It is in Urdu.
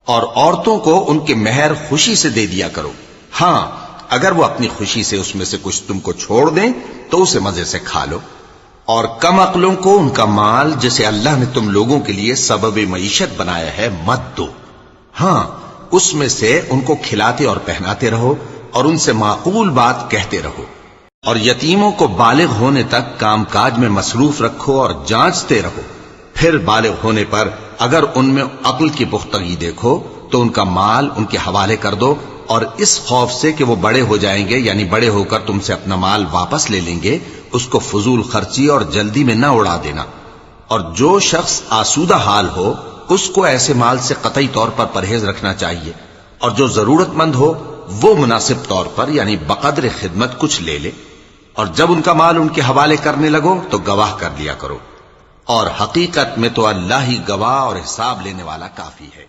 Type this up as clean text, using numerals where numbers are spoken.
اور عورتوں کو ان کے مہر خوشی سے دے دیا کرو، ہاں اگر وہ اپنی خوشی سے اس میں سے کچھ تم کو چھوڑ دیں تو اسے مزے سے کھا لو۔ اور کم عقلوں کو ان کا مال جسے اللہ نے تم لوگوں کے لیے سبب معیشت بنایا ہے مت دو، ہاں اس میں سے ان کو کھلاتے اور پہناتے رہو اور ان سے معقول بات کہتے رہو۔ اور یتیموں کو بالغ ہونے تک کام کاج میں مصروف رکھو اور جانچتے رہو، پھر بالغ ہونے پر اگر ان میں عقل کی پختگی دیکھو تو ان کا مال ان کے حوالے کر دو، اور اس خوف سے کہ وہ بڑے ہو جائیں گے، یعنی بڑے ہو کر تم سے اپنا مال واپس لے لیں گے، اس کو فضول خرچی اور جلدی میں نہ اڑا دینا۔ اور جو شخص آسودہ حال ہو اس کو ایسے مال سے قطعی طور پر پرہیز رکھنا چاہیے، اور جو ضرورت مند ہو وہ مناسب طور پر یعنی بقدر خدمت کچھ لے لے، اور جب ان کا مال ان کے حوالے کرنے لگو تو گواہ کر لیا کرو، اور حقیقت میں تو اللہ ہی گواہ اور حساب لینے والا کافی ہے۔